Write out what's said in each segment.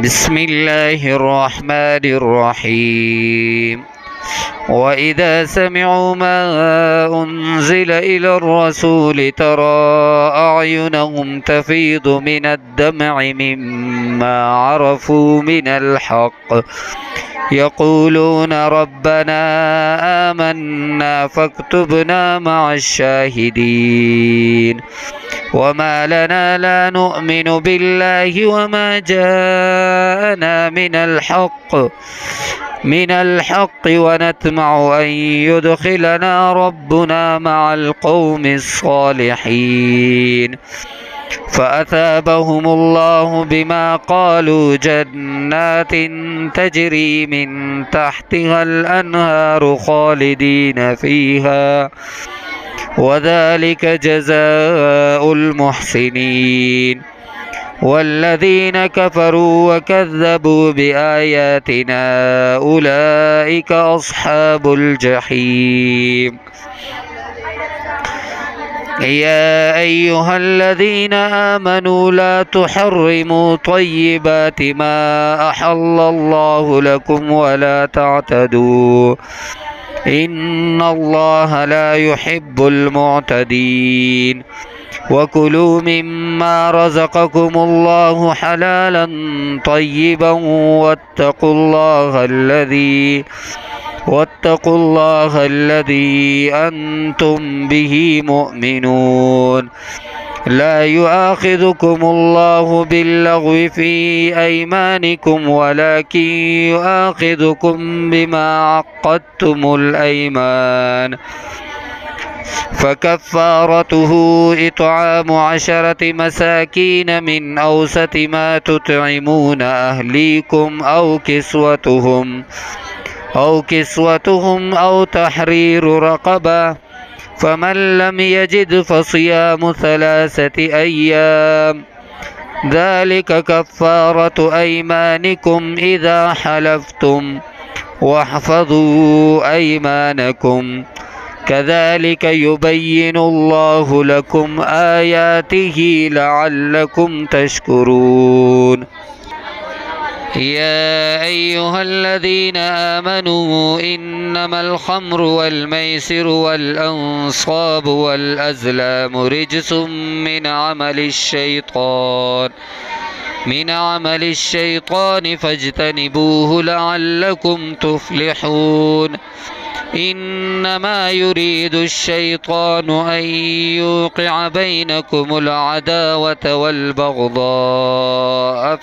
بسم الله الرحمن الرحيم. وإذا سمعوا ما أنزل إلى الرسول ترى أعينهم تفيض من الدمع مما عرفوا من الحق يقولون ربنا آمنا فاكتبنا مع الشاهدين. وما لنا لا نؤمن بالله وما جاءنا من الحق ونطمع أن يدخلنا ربنا مع القوم الصالحين. فأثابهم الله بما قالوا جنات تجري من تحتها الأنهار خالدين فيها وذلك جزاء المحسنين. والذين كفروا وكذبوا بآياتنا أولئك أصحاب الجحيم. يا أيها الذين آمنوا لا تحرموا طيبات ما أحل الله لكم ولا تعتدوا إن الله لا يحب المعتدين. وكلوا مما رزقكم الله حلالا طيبا واتقوا الله الذي أنتم به مؤمنون. لا يؤاخذكم الله باللغو في أيمانكم ولكن يؤاخذكم بما عقدتم الأيمان. فكفارته إطعام 10 مساكين من أوسط ما تطعمون أهليكم أو كسوتهم أو تحرير رقبة. فمن لم يجد فصيام 3 أيام ذلك كفارة أيمانكم إذا حلفتم واحفظوا أيمانكم كذلك يبين الله لكم آياته لعلكم تشكرون. يا أيها الذين آمنوا إنما الخمر والميسر والأنصاب والأزلام رجس من عمل الشيطان فاجتنبوه لعلكم تفلحون. إنما يريد الشيطان أن يوقع بينكم العداوة والبغضاء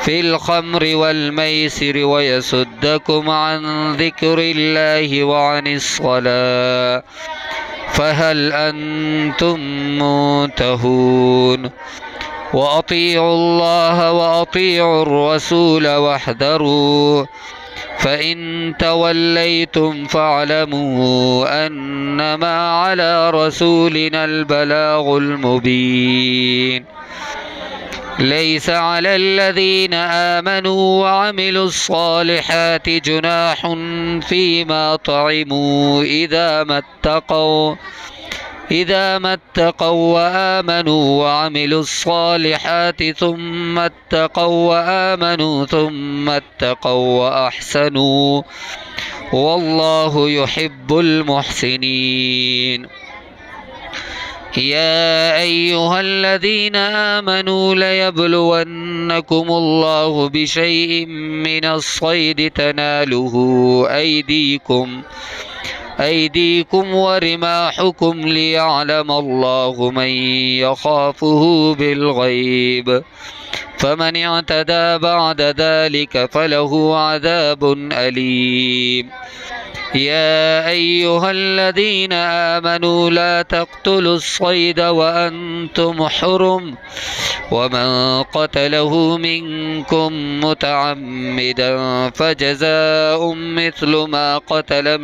في الخمر والميسر ويصدكم عن ذكر الله وعن الصلاة فهل أنتم منتهون. وأطيعوا الله وأطيعوا الرسول واحذروا فإن توليتم فاعلموا أنما على رسولنا البلاغ المبين. ليس على الذين آمنوا وعملوا الصالحات جناح فيما طعموا إذا ما اتقوا وآمنوا وعملوا الصالحات ثم اتقوا وآمنوا ثم اتقوا وأحسنوا والله يحب المحسنين. يا أيها الذين آمنوا ليبلونكم الله بشيء من الصيد تناله أيديكم ورماحكم ليعلم الله من يخافه بالغيب. فمن اعتدى بعد ذلك فله عذاب أليم. يا أيها الذين آمنوا لا تقتلوا الصيد وأنتم حرم ومن قتله منكم متعمدا فجزاء مثل ما قتل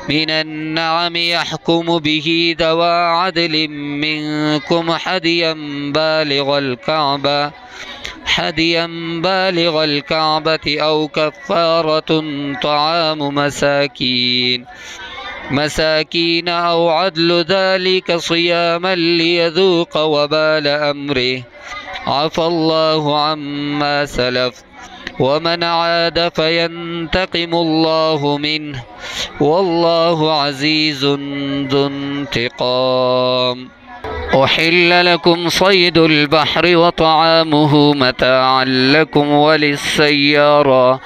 من النعم يحكم به ذوى عدل منكم حديا بالغ الكعبة أو كفارة طعام مساكين أو عدل ذلك صياما ليذوق وبال أمره عفى الله عما سلف ومن عاد فينتقم الله منه والله عزيز ذو انتقام. أحل لكم صيد البحر وطعامه متاعا لكم وللسيارة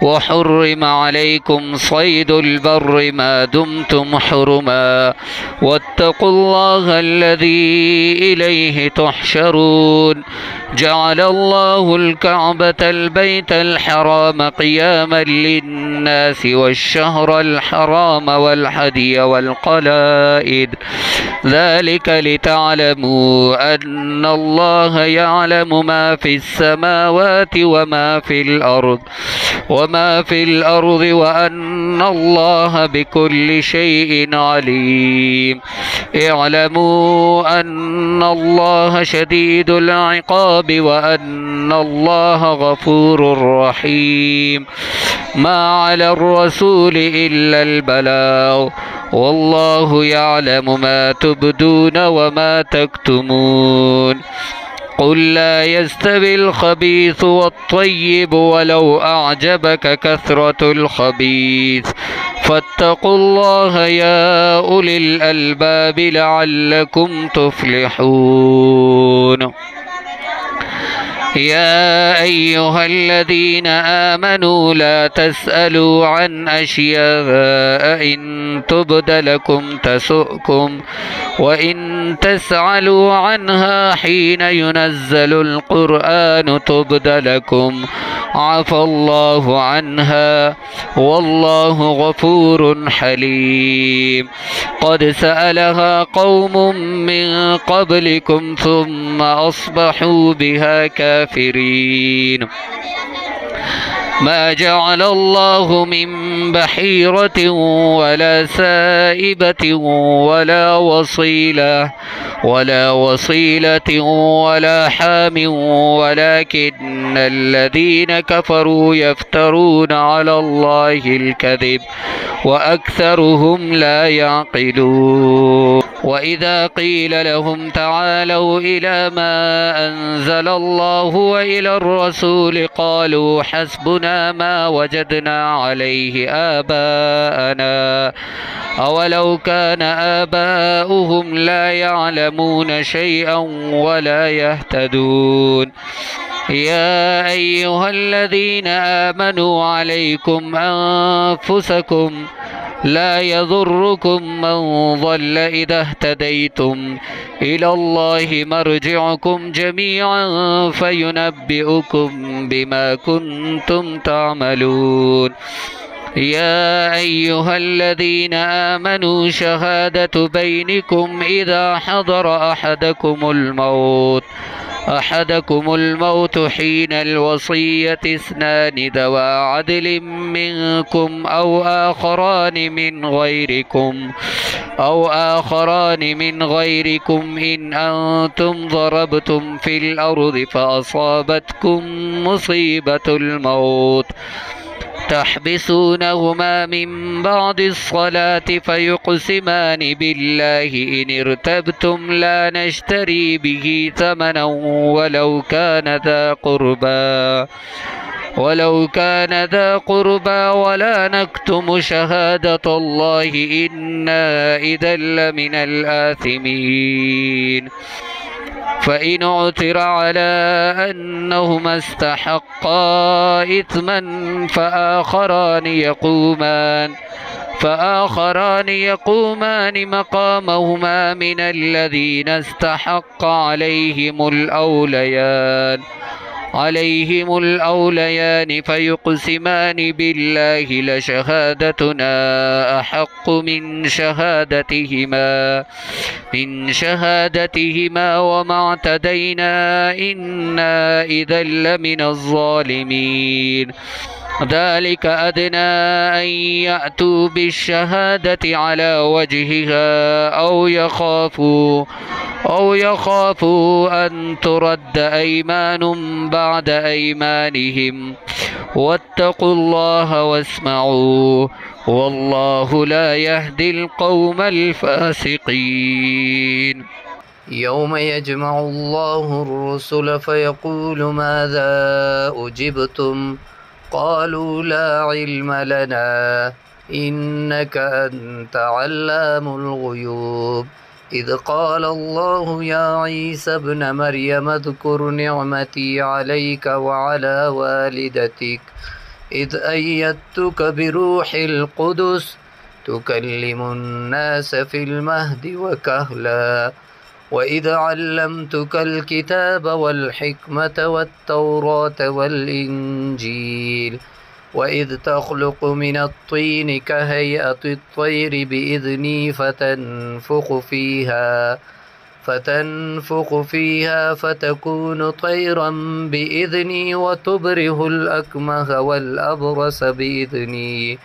وحرم عليكم صيد البر ما دمتم حرما واتقوا الله الذي إليه تحشرون. جعل الله الكعبة البيت الحرام قياما للناس والشهر الحرام والهدي والقلائد ذلك لتعلموا أن الله يعلم ما في السماوات وما في الأرض وأن الله بكل شيء عليم. اعلموا أن الله شديد العقاب وأن الله غفور رحيم. ما على الرسول إلا البلاغ والله يعلم ما تبدون وما تكتمون. قل لا يستوي الخبيث والطيب ولو أعجبك كثرة الخبيث فاتقوا الله يا أولي الألباب لعلكم تفلحون. يا أيها الذين آمنوا لا تسألوا عن أشياء إن تبد لكم تسؤكم وإن تسألوا عنها حين ينزل القرآن تبد لكم عفى الله عنها والله غفور حليم. قد سألها قوم من قبلكم ثم أصبحوا بها كافرين. ما جعل الله من بحيرة ولا سائبة ولا وصيلة ولا حام ولكن الذين كفروا يفترون على الله الكذب وأكثرهم لا يعقلون. وإذا قيل لهم تعالوا إلى ما أنزل الله وإلى الرسول قالوا حسبنا ما وجدنا عليه آباءنا أولو كان آباؤهم لا يعلمون شيئا ولا يهتدون. يا أيها الذين آمنوا عليكم أنفسكم لا يضركم من ضل إذا اهتديتم إلى الله مرجعكم جميعا فينبئكم بما كنتم تعملون. يا أيها الذين آمنوا شهادة بينكم إذا حضر أحدكم الموت حين الوصية اثنان ذوى عدل منكم أو آخران من غيركم إن أنتم ضربتم في الأرض فأصابتكم مصيبة الموت تحبسونهما من بعد الصلاة فيقسمان بالله إن ارتبتم لا نشتري به ثمنا ولو كان ذا قربى ولا نكتم شهادة الله إنا إذا لمن الآثمين. فإن عثر على أنهما استحقا إثما فآخران يقومان مقامهما من الذين استحق عليهم الأوليان فيقسمان بالله لشهادتنا أحق من شهادتهما وما اعتدينا إنا إذا لمن الظالمين. ذلك أدنى أن يأتوا بالشهادة على وجهها أو يخافوا أن ترد أيمان بعد أيمانهم واتقوا الله واسمعوا والله لا يهدي القوم الفاسقين. يوم يجمع الله الرسل فيقول ماذا أجبتم قالوا لا علم لنا إنك أنت علام الغيوب إذ قال الله يا عيسى ابن مريم اذكر نعمتي عليك وعلى والدتك إذ أيدتك بروح القدس تكلم الناس في المهد وكهلا وإذ علمتك الكتاب والحكمة والتوراة والإنجيل وإذ تخلق من الطين كهيئة الطير بإذني فتنفخ فيها فتكون طيرا بإذني وتبره الأكمه والأبرص بإذني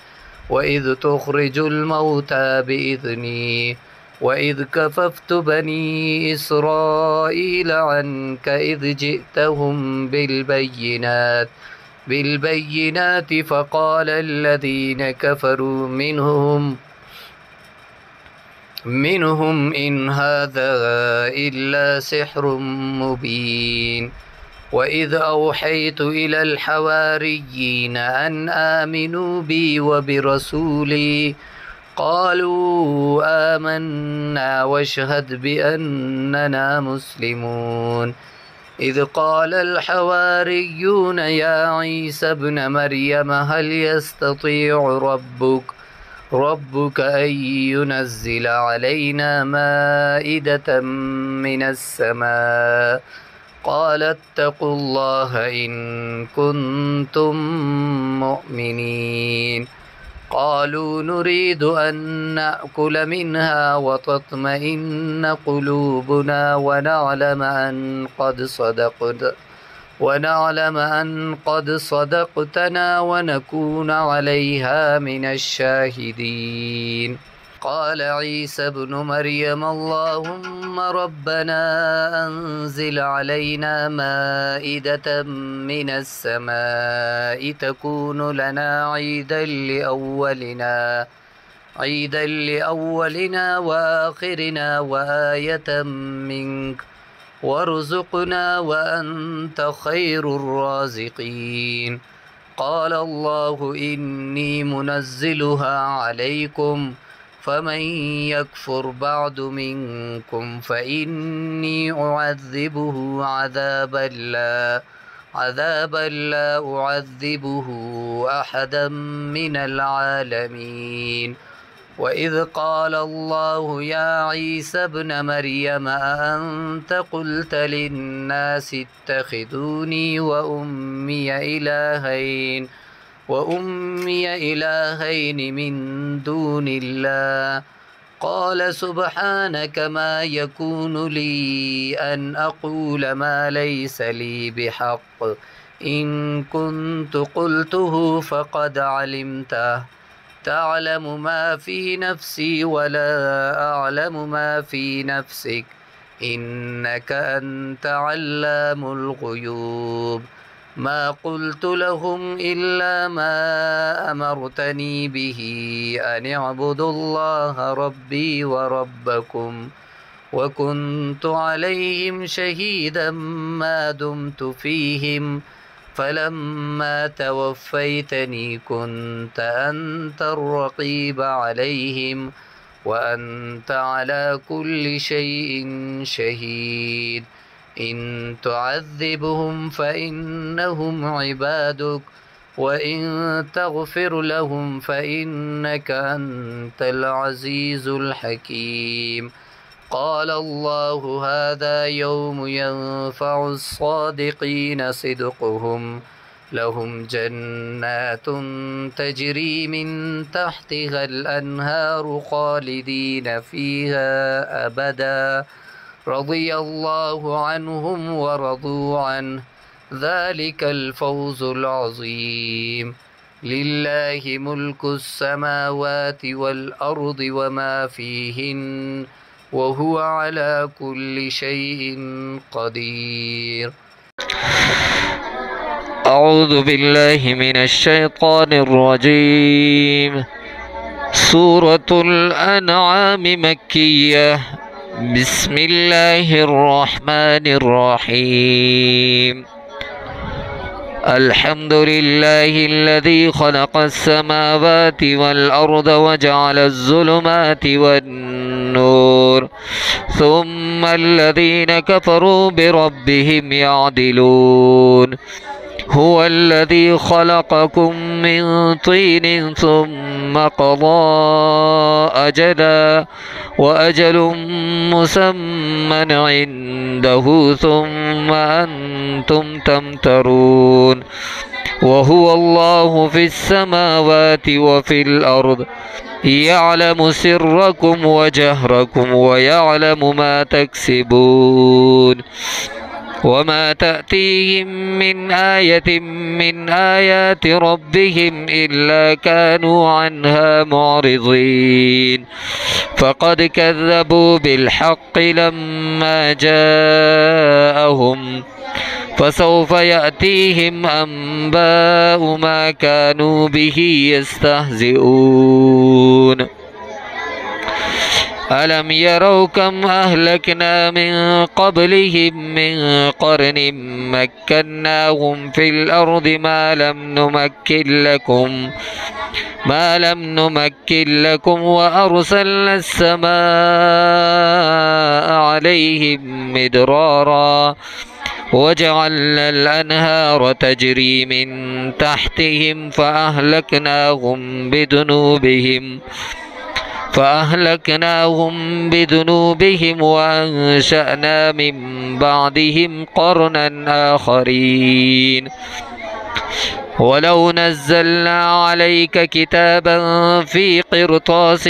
وإذ تخرج الموتى بإذني وإذ كففت بني إسرائيل عنك إذ جئتهم بالبينات فقال الذين كفروا منهم إن هذا إلا سحر مبين وإذ أوحيت إلى الحواريين أن آمنوا بي وبرسولي قالوا آمنا واشهد بأننا مسلمون إذ قال الحواريون يا عيسى ابن مريم هل يستطيع ربك أن ينزل علينا مائدة من السماء قال اتقوا الله إن كنتم مؤمنين قالوا نريد أن نأكل منها وتطمئن قلوبنا ونعلم أن قد صدقتنا ونكون عليها من الشاهدين قال عيسى ابن مريم اللهم ربنا أنزل علينا مائدة من السماء تكون لنا عيدا لأولنا وآخرنا وآية منك وارزقنا وأنت خير الرازقين قال الله إني منزلها عليكم فمن يكفر بعد منكم فإني أعذبه عذابا لا أعذبه أحدا من العالمين وإذ قال الله يا عيسى ابن مريم أأنت قلت للناس اتخذوني وأمي إلهين من دون الله قال سبحانك ما يكون لي أن أقول ما ليس لي بحق إن كنت قلته فقد علمته تعلم ما في نفسي ولا أعلم ما في نفسك إنك أنت علام الغيوب ما قلت لهم إلا ما أمرتني به أن اعبدوا الله ربي وربكم وكنت عليهم شهيدا ما دمت فيهم فلما توفيتني كنت أنت الرقيب عليهم وأنت على كل شيء شهيد إن تعذبهم فإنهم عبادك وإن تغفر لهم فإنك أنت العزيز الحكيم قال الله هذا يوم ينفع الصادقين صدقهم لهم جنات تجري من تحتها الأنهار خالدين فيها أبدا رضي الله عنهم ورضوا عنه ذلك الفوز العظيم لله ملك السماوات والأرض وما فيهن وهو على كل شيء قدير. أعوذ بالله من الشيطان الرجيم. سورة الأنعام مكية بسم الله الرحمن الرحيم. الحمد لله الذي خلق السماوات والأرض وجعل الظلمات والنور ثم الذين كفروا بربهم يعدلون. هو الذي خلقكم من طين ثم قضى أجلا وأجل مسمى عنده ثم أنتم تمترون. وهو الله في السماوات وفي الأرض يعلم سركم وجهركم ويعلم ما تكسبون. وما تأتيهم من آية من آيات ربهم إلا كانوا عنها معرضين. فقد كذبوا بالحق لما جاءهم فسوف يأتيهم أنباء ما كانوا به يستهزئون. ألم يروا كم أهلكنا من قبلهم من قرن مكناهم في الأرض ما لم نمكن لكم وأرسلنا السماء عليهم مدرارا وجعلنا الأنهار تجري من تحتهم فأهلكناهم بذنوبهم وأنشأنا من بعدهم قرنا آخرين. ولو نزلنا عليك كتابا في قرطاس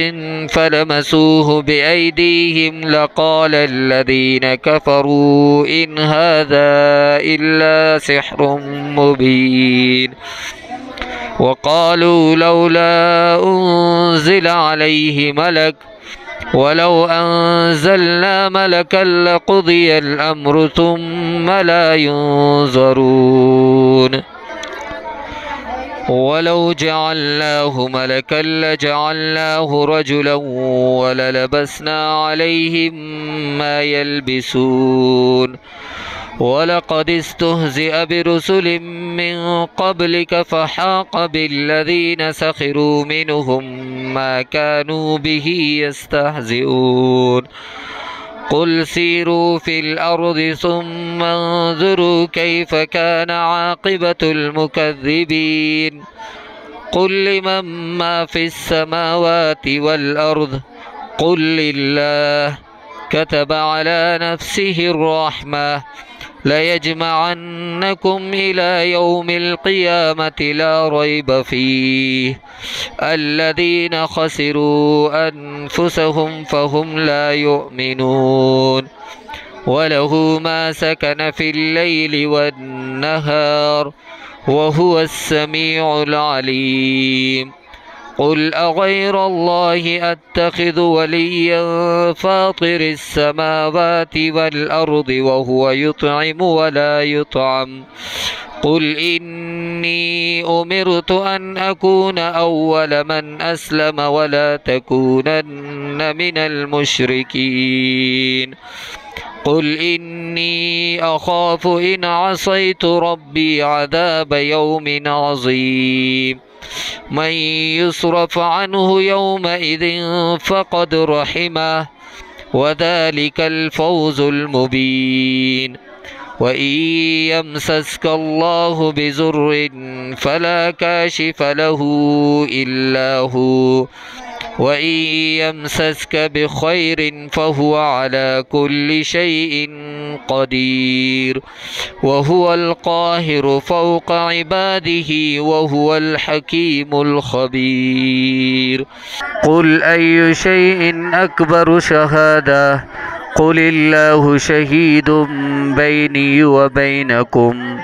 فلمسوه بأيديهم لقال الذين كفروا إن هذا إلا سحر مبين. وقالوا لولا أنزل عليه ملك ولو أنزلنا ملكا لقضي الأمر ثم لا ينظرون. ولو جعلناه ملكا لجعلناه رجلا وللبسنا عليهم ما يلبسون. ولقد استهزئ برسل من قبلك فحاق بالذين سخروا منهم ما كانوا به يستهزئون. قل سيروا في الأرض ثم انظروا كيف كان عاقبة المكذبين. قل لمن ما في السماوات والأرض قل لله كتب على نفسه الرحمة ليجمعنكم إلى يوم القيامة لا ريب فيه الذين خسروا أنفسهم فهم لا يؤمنون. وله ما سكن في الليل والنهار وهو السميع العليم. قل أغير الله أتخذ وليا فاطر السماوات والأرض وهو يطعم ولا يطعم. قل إني أمرت أن أكون أول من أسلم ولا تكونن من المشركين. قل إني أخاف إن عصيت ربي عذاب يوم عظيم. من يصرف عنه يومئذ فقد رحمه وذلك الفوز المبين. وإن يمسسك الله بضر فلا كاشف له إلا هو وإن يمسسك بخير فهو على كل شيء قدير وهو القاهر فوق عباده وهو الحكيم الخبير. قل أي شيء أكبر شهادة قل الله شهيد بيني وبينكم.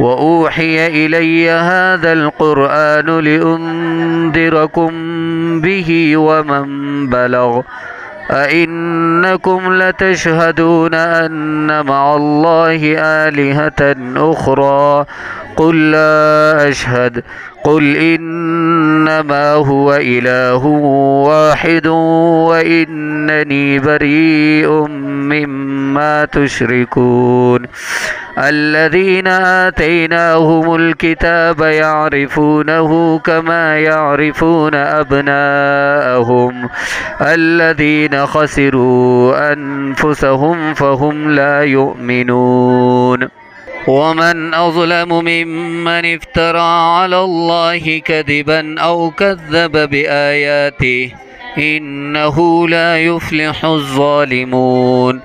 وأوحي إلي هذا القرآن لأنذركم به ومن بلغ أئنكم لتشهدون أن مع الله آلهة أخرى قل لا أشهد قل إنما هو إله واحد وإنني بريء مما تشركون الذين آتيناهم الكتاب يعرفونه كما يعرفون أبناءهم الذين خسروا أنفسهم فهم لا يؤمنون ومن أظلم ممن افترى على الله كذبا أو كذب بآياته إنه لا يفلح الظالمون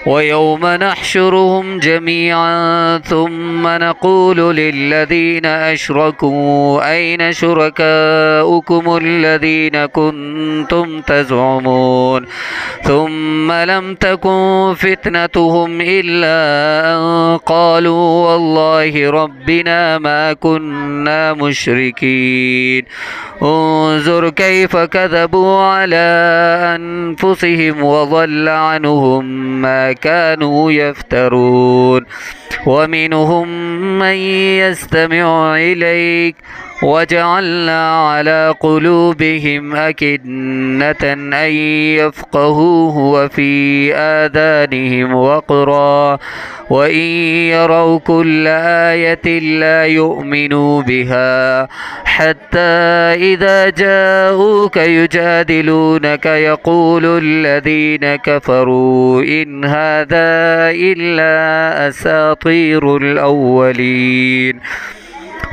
ويوم نحشرهم جميعا ثم نقول للذين أشركوا أين شركاؤكم الذين كنتم تزعمون ثم لم تكن فتنتهم إلا أن قالوا والله ربنا ما كنا مشركين انظر كيف كذبوا على أنفسهم وضل عنهم ما كانوا يفترون ومنهم من يستمع إليك وجعلنا على قلوبهم أكنة أن يفقهوه وفي آذانهم وقرا وإن يروا كل آية لا يؤمنوا بها حتى إذا جاءوك يجادلونك يقول الذين كفروا إن هذا إلا أساطير الأولين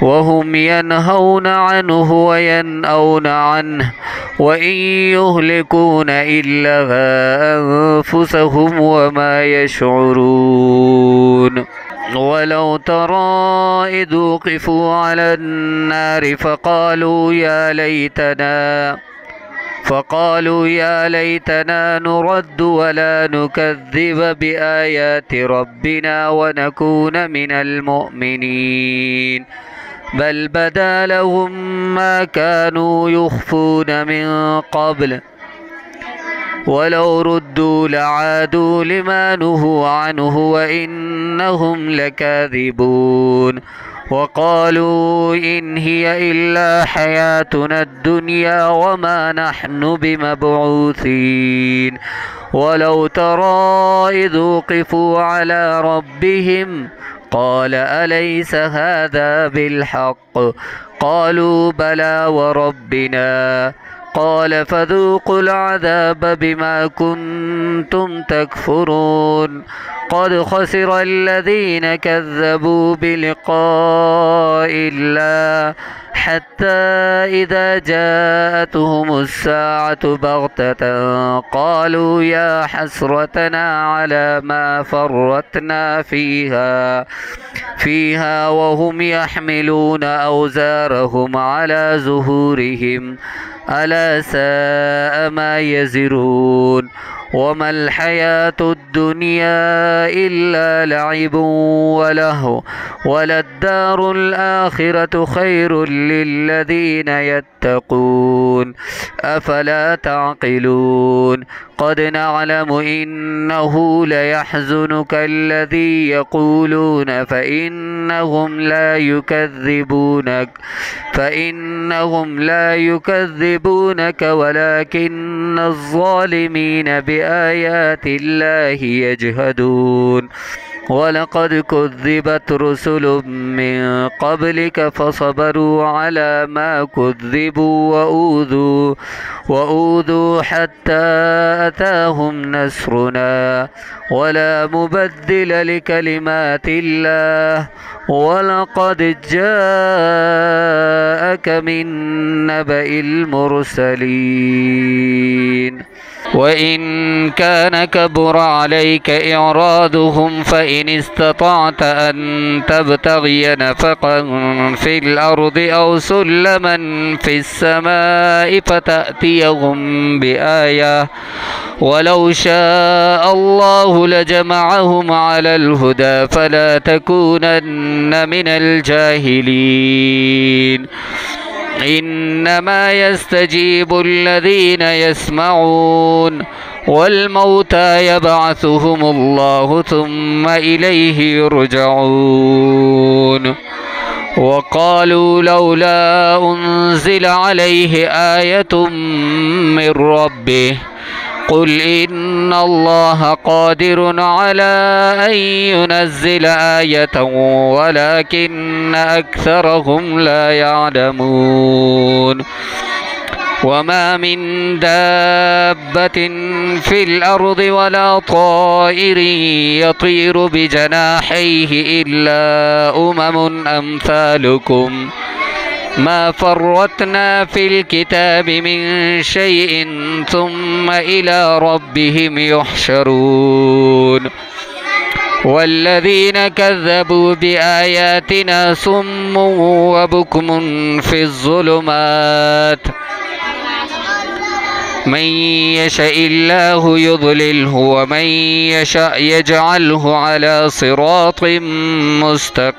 وهم ينهون عنه وينأون عنه وإن يهلكون إلا أنفسهم وما يشعرون ولو ترى إذ وقفوا على النار فقالوا يا ليتنا نرد ولا نكذب بآيات ربنا ونكون من المؤمنين بل بدا لهم ما كانوا يخفون من قبل ولو ردوا لعادوا لما نهوا عنه وإنهم لكاذبون وقالوا إن هي إلا حياتنا الدنيا وما نحن بمبعوثين ولو ترى إذ وقفوا على ربهم قال أليس هذا بالحق قالوا بلى وربنا قال فذوقوا العذاب بما كنتم تكفرون قد خسر الذين كذبوا بلقاء الله حتى إذا جاءتهم الساعة بغتة قالوا يا حسرتنا على ما فرطنا فيها وهم يحملون أوزارهم على ظهورهم ألا ساء ما يزرون وما الحياة الدنيا إلا لعب ولهو وللدار الآخرة خير للذين يتقون أفلا تعقلون قد نعلم إنه ليحزنك الذي يقولون فإنهم لا يكذبونك ولكن الظالمين بآيات الله يجهدون ولقد كذبت رسل من قبلك فصبروا على ما كذبوا وأوذوا حتى أتاهم نصرنا ولا مبدل لكلمات الله ولقد جاءك من نبأ المرسلين وإن كان كبر عليك إعراضهم فإن استطعت أن تبتغي نفقا في الأرض أو سلما في السماء فتأتيهم بآية ولو شاء الله لجمعهم على الهدى فلا تكونن من الجاهلين إنما يستجيب الذين يسمعون والموتى يبعثهم الله ثم إليه يرجعون وقالوا لولا أنزل عليه آية من ربه قل إن الله قادر على أن ينزل آية ولكن أكثرهم لا يعلمون وما من دابة في الأرض ولا طائر يطير بجناحيه إلا أمم أمثالكم ما فرطنا في الكتاب من شيء ثم إلى ربهم يحشرون والذين كذبوا بآياتنا صم وبكم في الظلمات من يشاء الله يضلله ومن يشاء يجعله على صراط مستقيم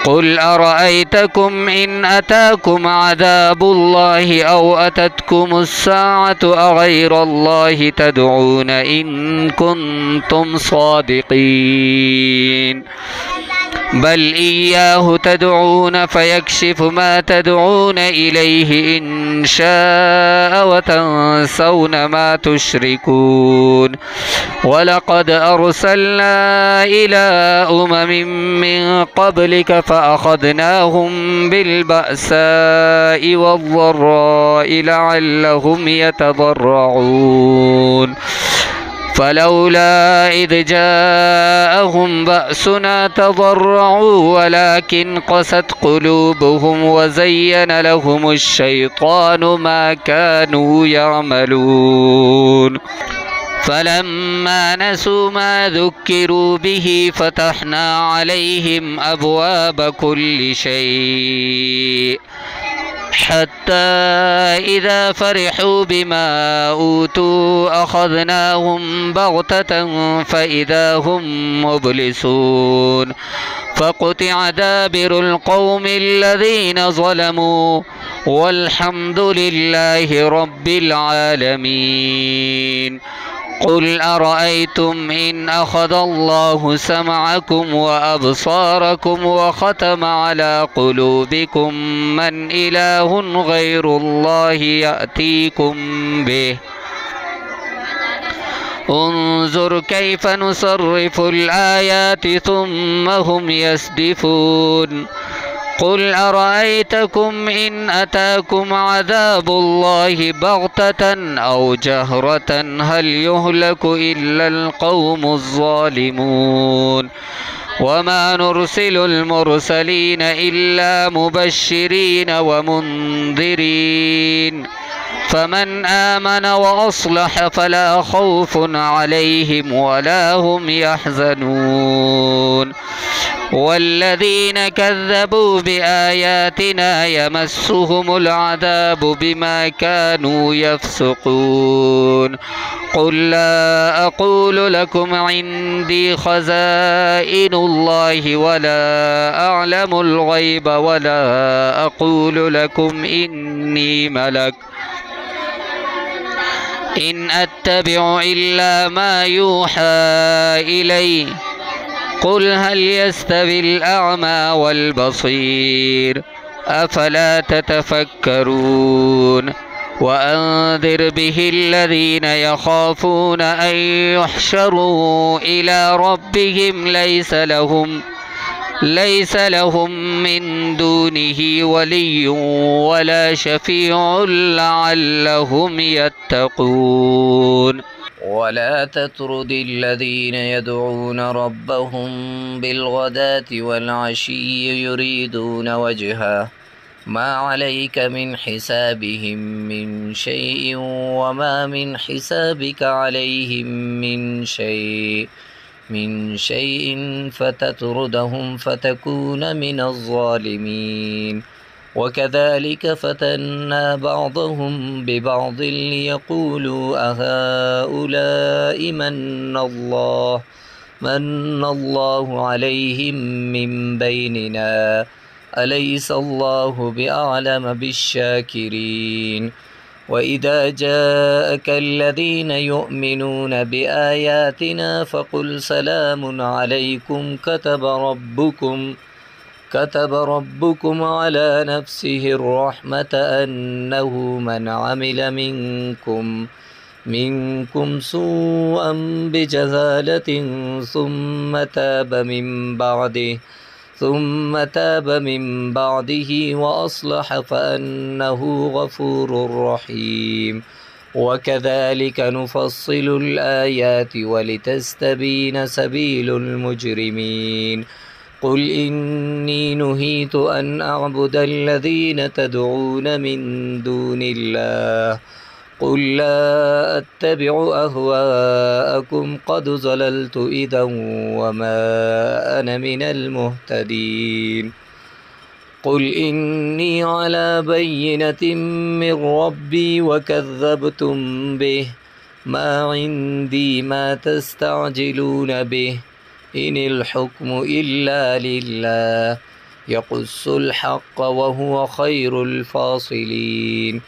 قل أرأيتكم إن أتاكم عذاب الله أو أتتكم الساعة أغير الله تدعون إن كنتم صادقين بل إياه تدعون فيكشف ما تدعون إليه إن شاء وتنسون ما تشركون ولقد أرسلنا إلى أمم من قبلك فأخذناهم بالبأساء والضراء لعلهم يتضرعون فلولا إذ جاءهم بأسنا تضرعوا ولكن قست قلوبهم وزين لهم الشيطان ما كانوا يعملون فلما نسوا ما ذكروا به فتحنا عليهم أبواب كل شيء حتى إذا فرحوا بما أوتوا أخذناهم بغتة فإذا هم مبلسون فقطع دابر القوم الذين ظلموا والحمد لله رب العالمين قل أرأيتم إن أخذ الله سمعكم وأبصاركم وختم على قلوبكم من إله غير الله يأتيكم به انظر كيف نصرف الآيات ثم هم يصدفون قل أرأيتكم إن أتاكم عذاب الله بغتة أو جهرة هل يهلك إلا القوم الظالمون وما نرسل المرسلين إلا مبشرين ومنذرين فمن آمن وأصلح فلا خوف عليهم ولا هم يحزنون والذين كذبوا بآياتنا يمسهم العذاب بما كانوا يفسقون قل لا أقول لكم عندي خزائن الله ولا أعلم الغيب ولا أقول لكم إني ملك إن أتبع إلا ما يوحى إلي قل هل يستوي الأعمى والبصير أفلا تتفكرون وأنذر به الذين يخافون أن يحشروا إلى ربهم ليس لهم من دونه ولي ولا شفيع لعلهم يتقون ولا تطرد الذين يدعون ربهم بالغداة والعشي يريدون وجهه ما عليك من حسابهم من شيء وما من حسابك عليهم من شيء فتطردهم فتكون من الظالمين وكذلك فتنا بعضهم ببعض ليقولوا أهؤلاء من الله عليهم من بيننا أليس الله بأعلم بالشاكرين وإذا جاءك الذين يؤمنون بآياتنا فقل سلام عليكم كتب ربكم على نفسه الرحمة أنه من عمل منكم سوءا بجهالة ثم تاب من بعده وأصلح فأنه غفور رحيم. وكذلك نفصل الآيات ولتستبين سبيل المجرمين. قل إني نهيت أن أعبد الذين تدعون من دون الله قل لا أتبع أهواءكم قد ضللت إذا وما أنا من المهتدين. قل إني على بينة من ربي وكذبتم به ما عندي ما تستعجلون به إن الحكم إلا لله يقص الحق وهو خير الفاصلين.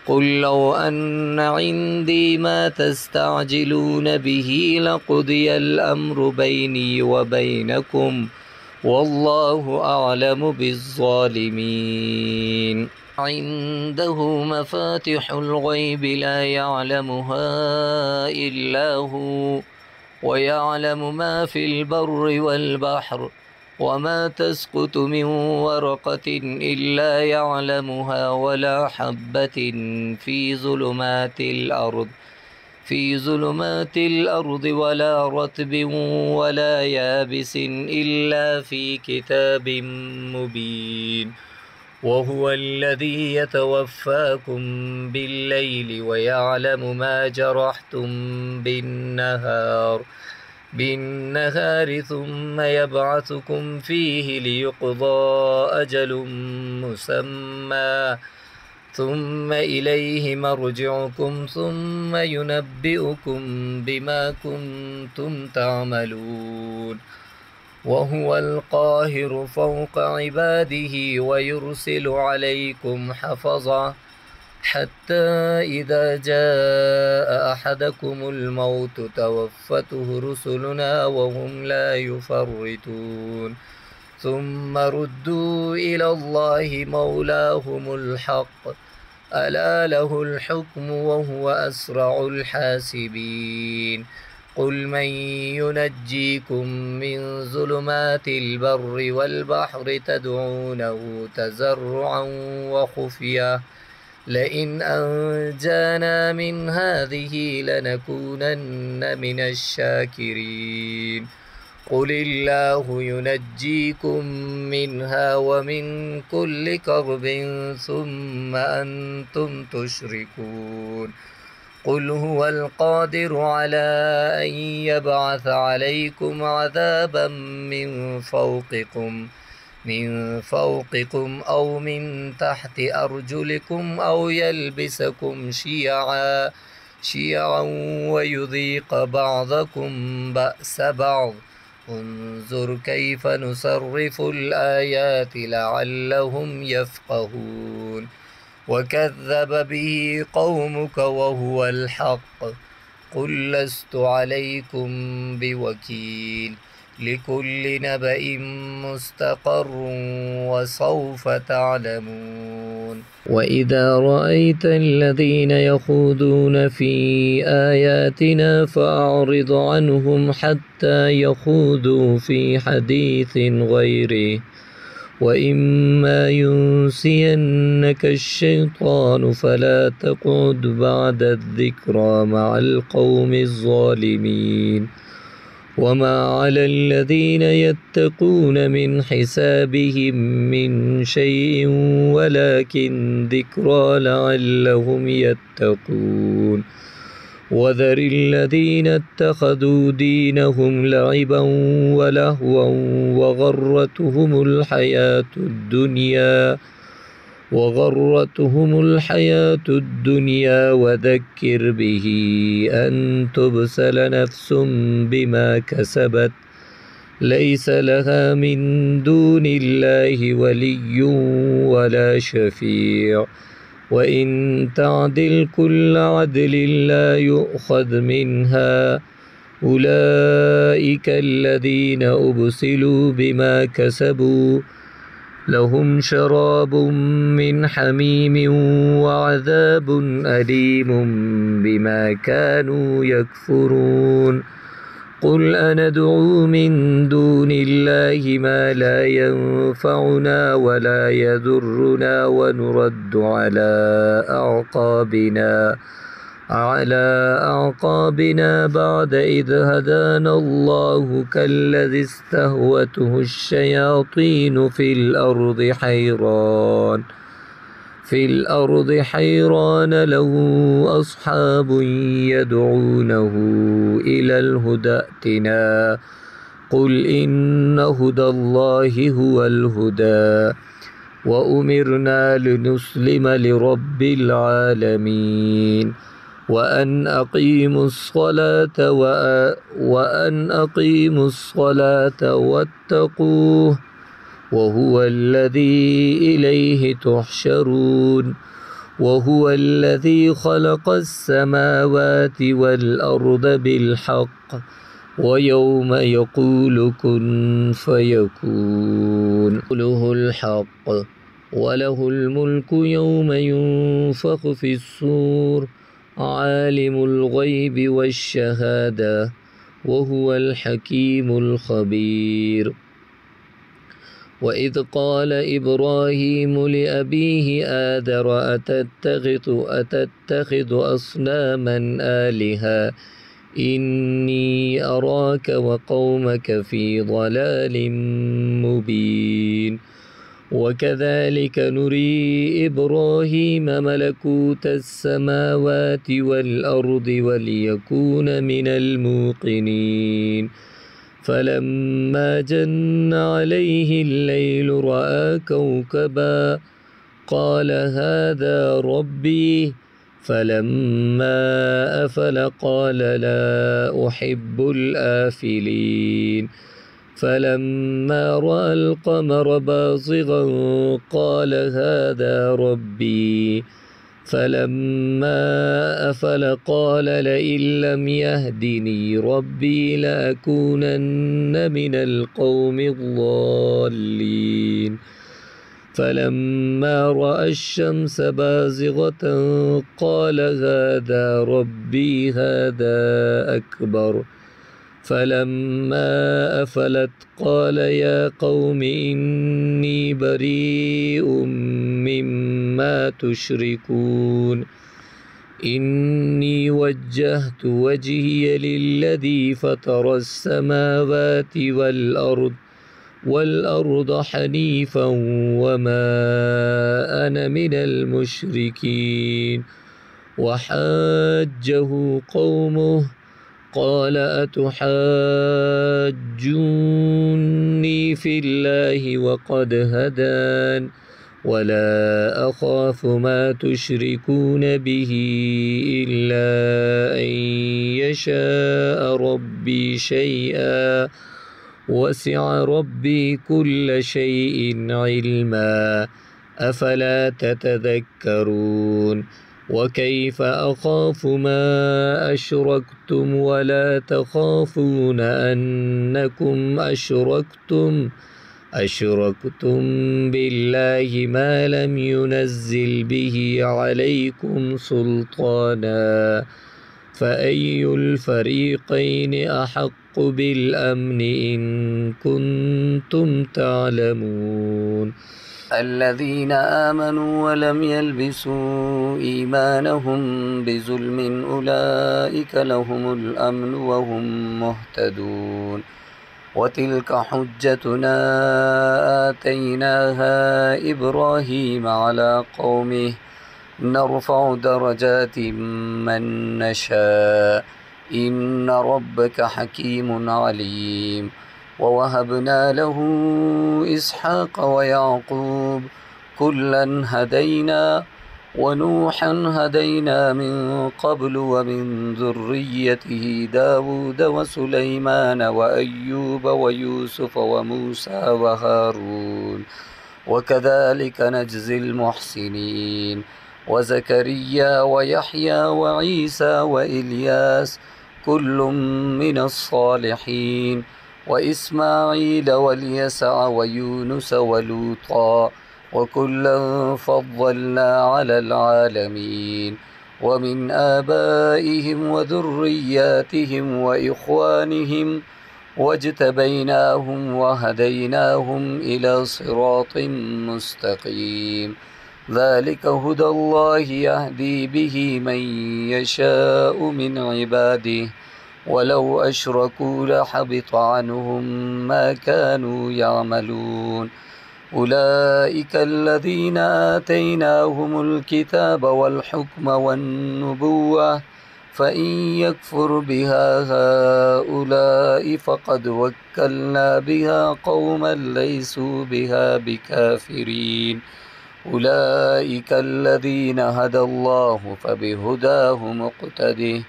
قل لو أن عندي ما تستعجلون به لقضي الأمر بيني وبينكم والله أعلم بالظالمين. عنده مفاتح الغيب لا يعلمها إلا هو ويعلم ما في البر والبحر وما تسقط من ورقة إلا يعلمها ولا حبة في ظلمات الأرض ولا رطب ولا يابس إلا في كتاب مبين. وهو الذي يتوفاكم بالليل ويعلم ما جرحتم بالنهار ثم يبعثكم فيه ليقضى أجل مسمى ثم إليه مرجعكم ثم ينبئكم بما كنتم تعملون. وهو القاهر فوق عباده ويرسل عليكم حفظة حتى إذا جاء أحدكم الموت توفته رسلنا وهم لا يفرطون ثم ردوا إلى الله مولاهم الحق ألا له الحكم وهو أسرع الحاسبين. قل من ينجيكم من ظلمات البر والبحر تدعونه تضرعا وخفية لئن أنجانا من هذه لنكونن من الشاكرين. قل الله ينجيكم منها ومن كل كرب ثم أنتم تشركون. قل هو القادر على أن يبعث عليكم عذابا من فوقكم أو من تحت أرجلكم أو يلبسكم شيعا ويذيق بعضكم بأس بعض انظر كيف نصرف الآيات لعلهم يفقهون. وكذب به قومك وهو الحق قل لست عليكم بوكيل لكل نبأ مستقر وسوف تعلمون. وإذا رأيت الذين يخوضون في آياتنا فأعرض عنهم حتى يخوضوا في حديث غيره وإما ينسينك الشيطان فلا تقعد بعد الذكرى مع القوم الظالمين. وما على الذين يتقون من حسابهم من شيء ولكن ذكرى لعلهم يتقون. وذر الذين اتخذوا دينهم لعبا ولهوا وغرتهم الحياة الدنيا وذكر به أن تبسل نفس بما كسبت ليس لها من دون الله ولي ولا شفيع وإن تعدل كل عدل لا يؤخذ منها أولئك الذين أبسلوا بما كسبوا لهم شراب من حميم وعذاب أليم بما كانوا يكفرون قل أندعو من دون الله ما لا ينفعنا ولا يضرنا ونرد على أعقابنا بعد إذ هدانا الله كالذي استهوته الشياطين في الأرض حيران له أصحاب يدعونه إلى الهدى ائتنا قل إن هدى الله هو الهدى وأمرنا لنسلم لرب العالمين وأن أقيموا الصلاة واتقوه وهو الذي إليه تحشرون وهو الذي خلق السماوات والأرض بالحق ويوم يقول كن فيكون له الحق وله الملك يوم ينفخ في الصور عالم الغيب والشهادة وهو الحكيم الخبير وإذ قال إبراهيم لأبيه آذر أتتخذ أصناما آلهة إني أراك وقومك في ضلال مبين وكذلك نري إبراهيم ملكوت السماوات والأرض وليكون من الموقنين فلما جن عليه الليل رأى كوكبا قال هذا ربي فلما أفل قال لا أحب الآفلين فلما رأى القمر بازغا قال هذا ربي فلما أفل قال لئن لم يهدني ربي لأكونن من القوم الضالين فلما رأى الشمس بازغة قال هذا ربي هذا أكبر فلما أفلت قال يا قوم إني بريء مما تشركون إني وجهت وجهي للذي فطر السماوات والأرض حنيفا وما أنا من المشركين وحاجه قومه قال أتحاجوني في الله وقد هدان ولا أخاف ما تشركون به إلا أن يشاء ربي شيئا وسع ربي كل شيء علما أفلا تتذكرون وكيف أخاف ما أشركتم ولا تخافون أنكم أشركتم بالله ما لم ينزل به عليكم سلطانا فأي الفريقين أحق بالأمن إن كنتم تعلمون الذين آمنوا ولم يلبسوا إيمانهم بظلم أولئك لهم الأمن وهم مهتدون وتلك حجتنا آتيناها إبراهيم على قومه نرفع درجات من نشاء إن ربك حكيم عليم ووهبنا له إسحاق ويعقوب كلا هدينا ونوحا هدينا من قبل ومن ذريته داود وسليمان وأيوب ويوسف وموسى وهارون وكذلك نجزي المحسنين وزكريا ويحيى وعيسى وإلياس كل من الصالحين وإسماعيل واليسع ويونس ولوطا وكلا فضلنا على العالمين ومن آبائهم وذرياتهم وإخوانهم واجتبيناهم وهديناهم إلى صراط مستقيم ذلك هدى الله يهدي به من يشاء من عباده ولو أشركوا لحبط عنهم ما كانوا يعملون أولئك الذين آتيناهم الكتاب والحكم والنبوة فإن يكفر بها هؤلاء فقد وكلنا بها قوما ليسوا بها بكافرين أولئك الذين هدى الله فبهداه مقتده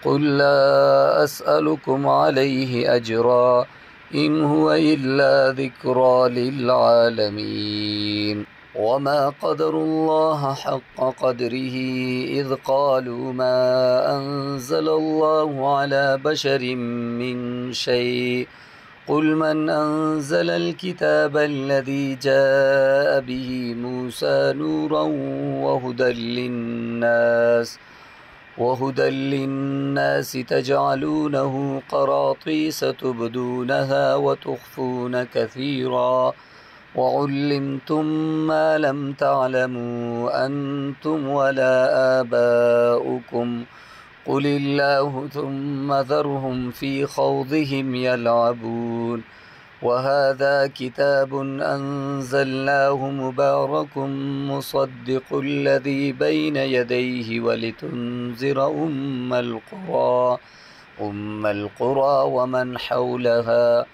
قل لا أسألكم عليه أجرا إن هو إلا ذكرى للعالمين وما قدروا الله حق قدره إذ قالوا ما أنزل الله على بشر من شيء قل من أنزل الكتاب الذي جاء به موسى نورا وهدى للناس تجعلونه قراطيس تبدونها وتخفون كثيرا وعلمتم ما لم تعلموا أنتم ولا آباؤكم قل الله ثم ذرهم في خوضهم يلعبون وهذا كتاب أنزلناه مبارك مصدق الذي بين يديه ولتنذر أم القرى ومن حولها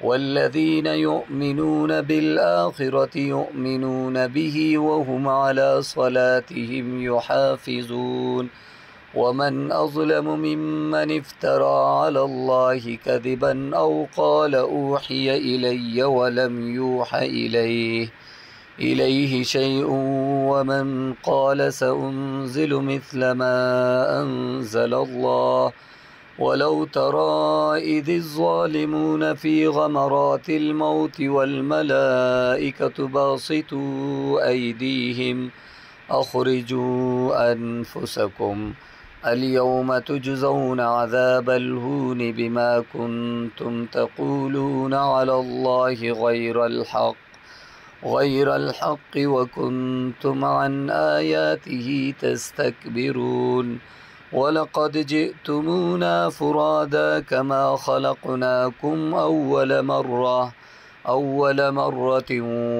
والذين يؤمنون بالآخرة يؤمنون به وهم على صلاتهم يحافظون ومن أظلم ممن افترى على الله كذبا أو قال أوحي إلي ولم يوح إليه شيء ومن قال سأنزل مثل ما أنزل الله ولو ترى إذ الظالمون في غمرات الموت والملائكة باسطوا أيديهم أخرجوا أنفسكم اليوم تجزون عذاب الهون بما كنتم تقولون على الله غير الحق وكنتم عن آياته تستكبرون ولقد جئتمونا فرادا كما خلقناكم أول مرة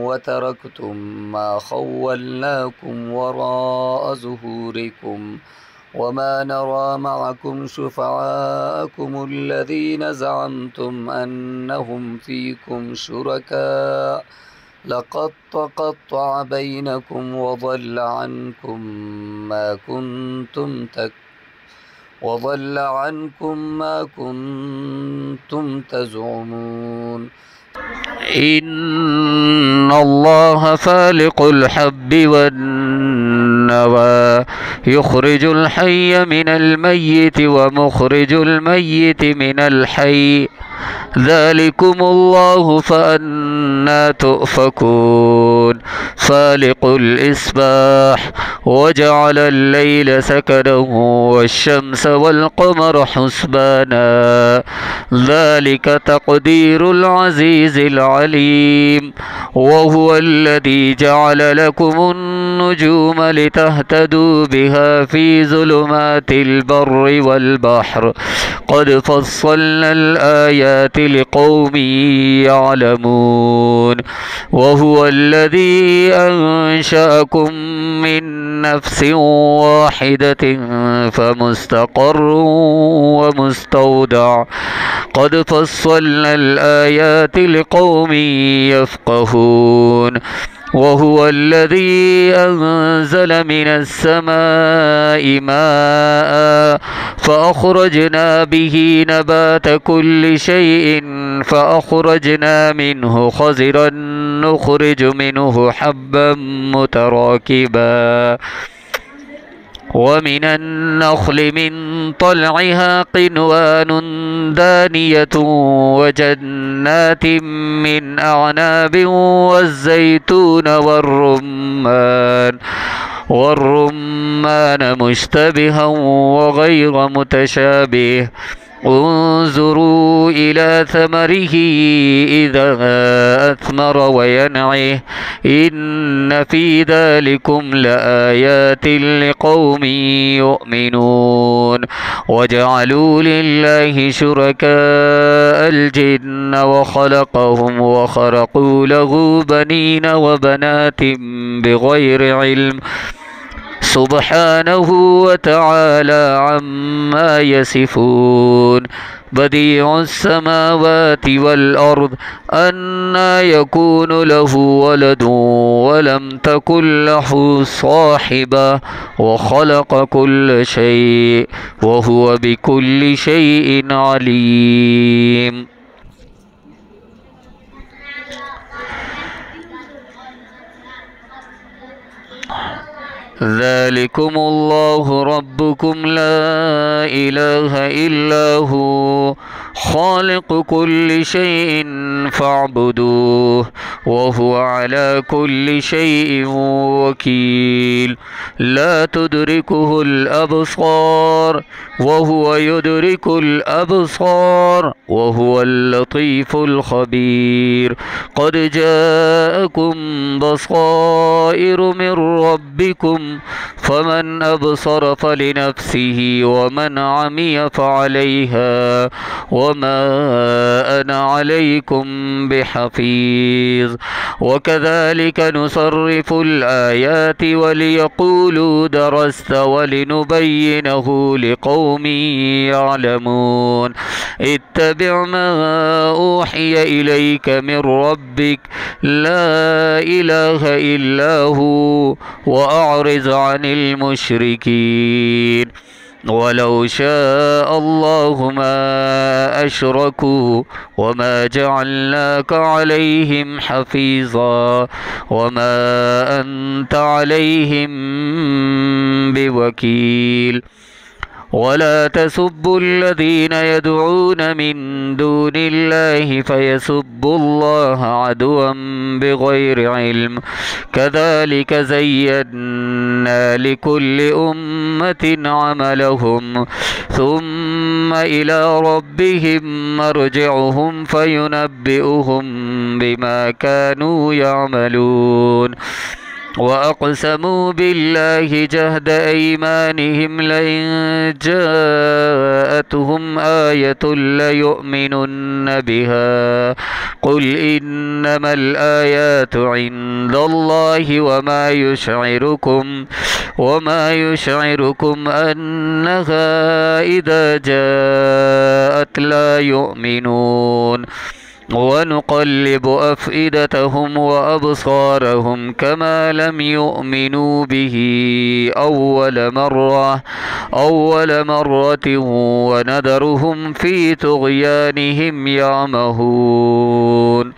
وتركتم ما خولناكم وراء ظهوركم وما نرى معكم شفعاءكم الذين زعمتم أنهم فيكم شركاء لقد تقطع بينكم وضل عنكم ما كنتم تزعمون إن الله فالق الحب والنوى يخرج الحي من الميت ومخرج الميت من الحي ذلكم الله فأنى تؤفكون فالق الإصباح وجعل الليل سكنا والشمس والقمر حسبانا ذلك تقدير العزيز العليم وهو الذي جعل لكم النجوم لتهتدوا بها في ظلمات البر والبحر قد فصلنا الآيات لقوم يعلمون وهو الذي أنشأكم من نفس واحدة فمستقر ومستودع قد فصلنا الآيات لقوم يفقهون وهو الذي أنزل من السماء ماء فأخرجنا به نبات كل شيء فأخرجنا منه خضرا نخرج منه حبا متراكبا ومن النخل من طلعها قنوان دانية وجنات من أعناب والزيتون والرمان مشتبها وغير متشابه انظروا إلى ثمره إذا أثمر وينعه إن في ذلكم لآيات لقوم يؤمنون وجعلوا لله شركاء الجن وخلقهم وخرقوا له بنين وبنات بغير علم سبحانه وتعالى عما يصفون بديع السماوات والأرض أنى يكون له ولد ولم تكن له صاحبة وخلق كل شيء وهو بكل شيء عليم. ذلكم الله ربكم لا إله إلا هو خالق كل شيء فاعبدوه وهو على كل شيء وكيل لا تدركه الأبصار وهو يدرك الأبصار وهو اللطيف الخبير قد جاءكم بصائر من ربكم فمن أبصر فلنفسه ومن عمي فعليها وما أنا عليكم بحفيظ وكذلك نصرف الآيات وليقولوا درست ولنبينه لقوم يعلمون اتبع ما أوحي إليك من ربك لا إله إلا هو وأعرض عن المشركين ولو شاء الله ما أشركوا وما جعلناك عليهم حفيظا وما أنت عليهم بوكيل ولا تسبوا الذين يدعون من دون الله فيسبوا الله عدوا بغير علم كذلك زينا لكل أمة عملهم ثم إلى ربهم مرجعهم فينبئهم بما كانوا يعملون وأقسموا بالله جهد أيمانهم لئن جاءتهم آية ليؤمنن بها قل إنما الآيات عند الله وما يشعركم أنها إذا جاءت لا يؤمنون ونقلب أفئدتهم وأبصارهم كما لم يؤمنوا به أول مرة ونذرهم في طغيانهم يعمهون.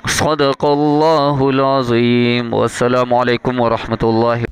صدق الله العظيم. والسلام عليكم ورحمة الله